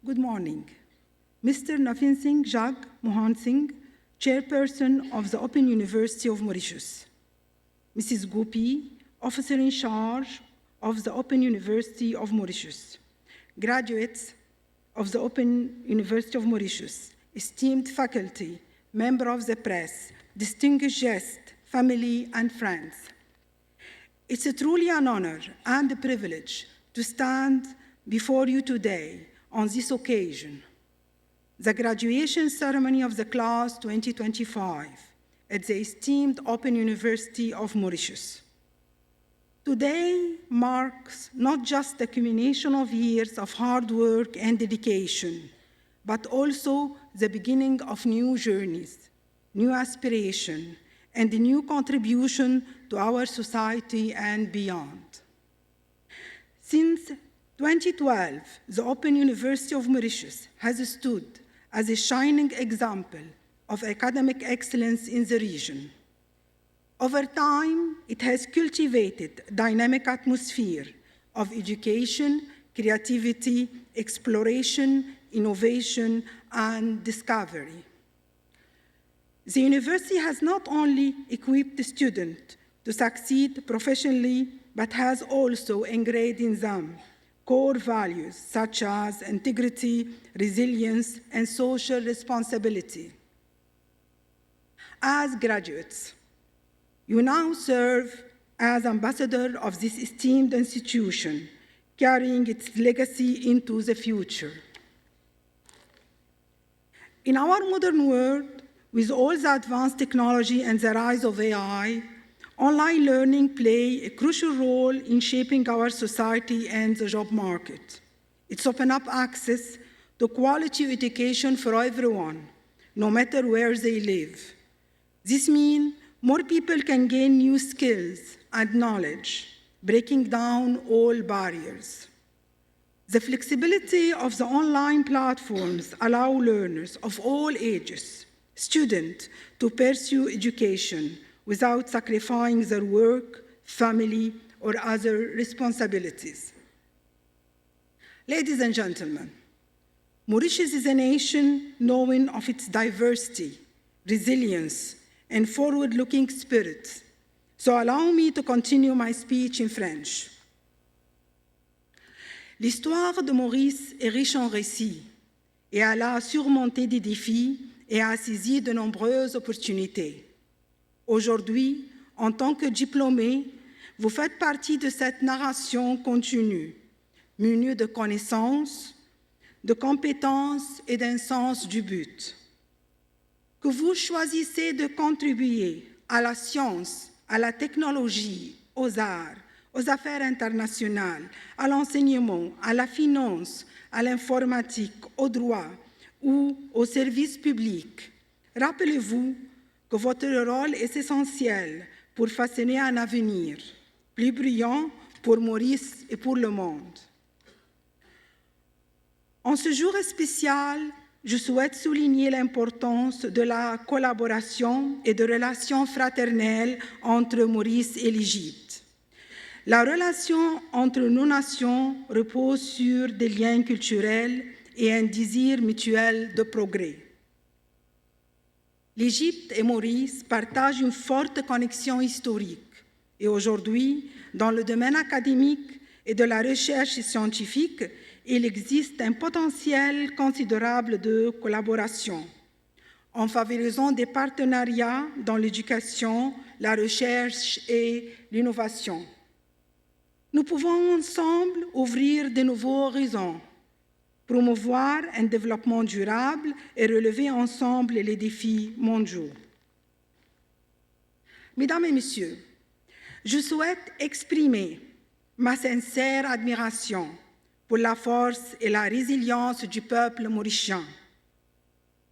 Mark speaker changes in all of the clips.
Speaker 1: Good morning. Mr. Navin Singh Jag Mohan Singh, Chairperson of the Open University of Mauritius. Mrs. Gopi, Officer in charge of the Open University of Mauritius. Graduates of the Open University of Mauritius, esteemed faculty, member of the press, distinguished guests, family, and friends. It's truly an honor and a privilege to stand before you today on this occasion, the graduation ceremony of the class 2025 at the esteemed Open University of Mauritius. Today marks not just the culmination of years of hard work and dedication, but also the beginning of new journeys, new aspiration, and a new contribution to our society and beyond. Since 2012, the Open University of Mauritius has stood as a shining example of academic excellence in the region. Over time, it has cultivated a dynamic atmosphere of education, creativity, exploration, innovation, and discovery. The university has not only equipped the students to succeed professionally, but has also ingrained in them core values such as integrity, resilience, and social responsibility. As graduates, you now serve as ambassador of this esteemed institution, carrying its legacy into the future. In our modern world, with all the advanced technology and the rise of AI, online learning plays a crucial role in shaping our society and the job market. It's opened up access to quality education for everyone, no matter where they live. This means more people can gain new skills and knowledge, breaking down all barriers. The flexibility of the online platforms allow learners of all ages, students, to pursue education without sacrificing their work, family, or other responsibilities. Ladies and gentlemen, Mauritius is a nation known of its diversity, resilience, and forward-looking spirit. So allow me to continue my speech in French. L'histoire de Maurice est riche en récits et elle a surmonté des défis et a saisi de nombreuses opportunités. Aujourd'hui, en tant que diplômé, vous faites partie de cette narration continue, munie de connaissances, de compétences et d'un sens du but. Que vous choisissez de contribuer à la science, à la technologie, aux arts, aux affaires internationales, à l'enseignement, à la finance, à l'informatique, au droit ou aux services publics, rappelez-vous que votre rôle est essentiel pour façonner un avenir plus brillant pour Maurice et pour le monde. En ce jour spécial, je souhaite souligner l'importance de la collaboration et de relations fraternelles entre Maurice et l'Égypte. La relation entre nos nations repose sur des liens culturels et un désir mutuel de progrès. L'Égypte et Maurice partagent une forte connexion historique et aujourd'hui, dans le domaine académique et de la recherche scientifique, il existe un potentiel considérable de collaboration en favorisant des partenariats dans l'éducation, la recherche et l'innovation. Nous pouvons ensemble ouvrir de nouveaux horizons, promouvoir un développement durable et relever ensemble les défis mondiaux. Mesdames et Messieurs, je souhaite exprimer ma sincère admiration pour la force et la résilience du peuple mauricien.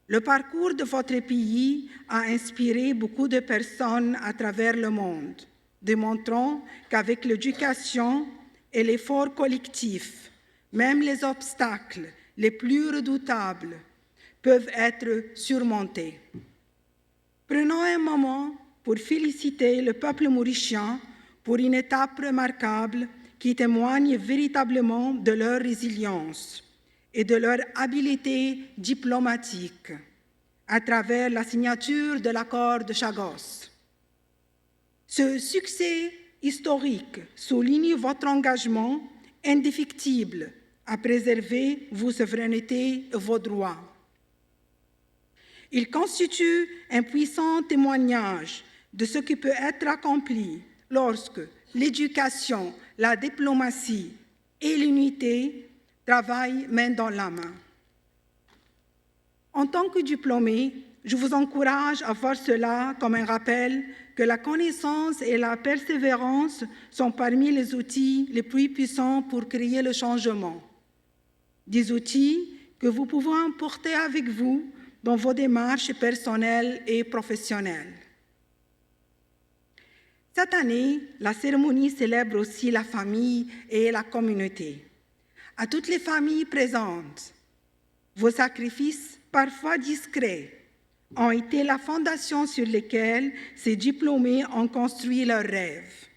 Speaker 1: Le parcours de votre pays a inspiré beaucoup de personnes à travers le monde, démontrant qu'avec l'éducation et l'effort collectif, même les obstacles les plus redoutables peuvent être surmontés. Prenons un moment pour féliciter le peuple mauricien pour une étape remarquable qui témoigne véritablement de leur résilience et de leur habileté diplomatique à travers la signature de l'accord de Chagos. Ce succès historique souligne votre engagement indéfectible à préserver vos souverainetés et vos droits. Il constitue un puissant témoignage de ce qui peut être accompli lorsque l'éducation, la diplomatie et l'unité travaillent main dans la main. En tant que diplômé, je vous encourage à voir cela comme un rappel que la connaissance et la persévérance sont parmi les outils les plus puissants pour créer le changement. Des outils que vous pouvez emporter avec vous dans vos démarches personnelles et professionnelles. Cette année, la cérémonie célèbre aussi la famille et la communauté. À toutes les familles présentes, vos sacrifices, parfois discrets, ont été la fondation sur laquelle ces diplômés ont construit leurs rêves.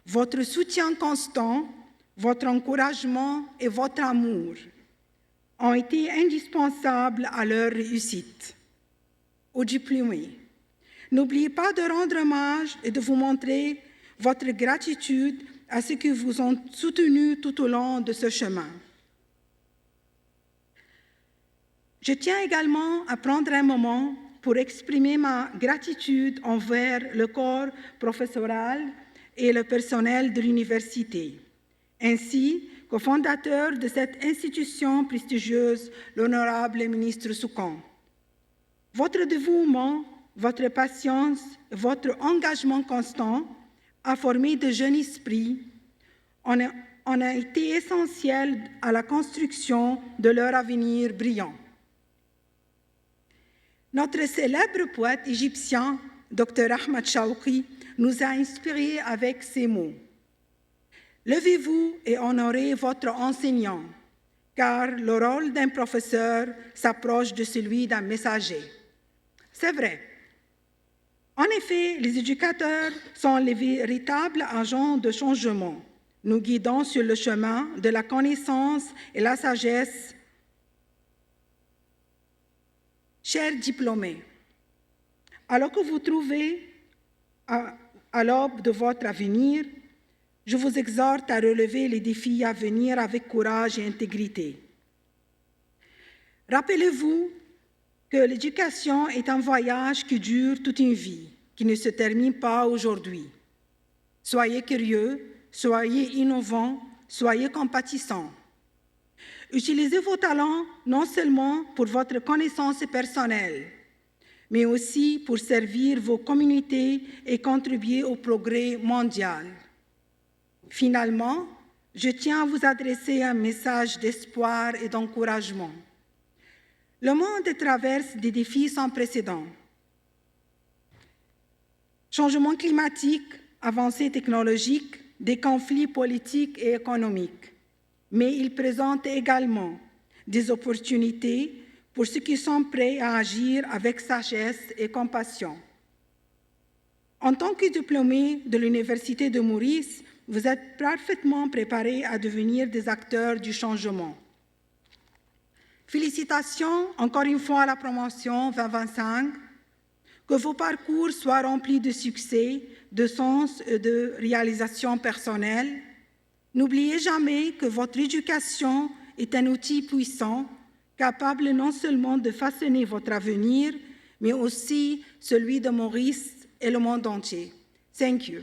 Speaker 1: Votre soutien constant, votre encouragement et votre amour ont été indispensables à leur réussite. Aux diplômés, n'oubliez pas de rendre hommage et de vous montrer votre gratitude à ceux qui vous ont soutenu tout au long de ce chemin. Je tiens également à prendre un moment pour exprimer ma gratitude envers le corps professoral et le personnel de l'université, ainsi qu'au fondateur de cette institution prestigieuse, l'honorable ministre Soukhon. Votre dévouement, votre patience, votre engagement constant à former de jeunes esprits en a été essentiel à la construction de leur avenir brillant. Notre célèbre poète égyptien, Dr Ahmad Shawqi, nous a inspirés avec ces mots. Levez-vous et honorez votre enseignant, car le rôle d'un professeur s'approche de celui d'un messager. C'est vrai. En effet, les éducateurs sont les véritables agents de changement, nous guidant sur le chemin de la connaissance et la sagesse. Chers diplômés, alors que vous trouvez à l'aube de votre avenir, je vous exhorte à relever les défis à venir avec courage et intégrité. Rappelez-vous que l'éducation est un voyage qui dure toute une vie, qui ne se termine pas aujourd'hui. Soyez curieux, soyez innovants, soyez compatissants. Utilisez vos talents non seulement pour votre connaissance personnelle, mais aussi pour servir vos communautés et contribuer au progrès mondial. Finalement, je tiens à vous adresser un message d'espoir et d'encouragement. Le monde traverse des défis sans précédent. Changement climatique, avancées technologiques, des conflits politiques et économiques. Mais il présente également des opportunités pour ceux qui sont prêts à agir avec sagesse et compassion. En tant que diplômés de l'Université de Maurice, vous êtes parfaitement préparés à devenir des acteurs du changement. Félicitations encore une fois à la promotion 2025. Que vos parcours soient remplis de succès, de sens et de réalisation personnelle. N'oubliez jamais que votre éducation est un outil puissant, capable non seulement de façonner votre avenir, mais aussi celui de Maurice et le monde entier. Thank you.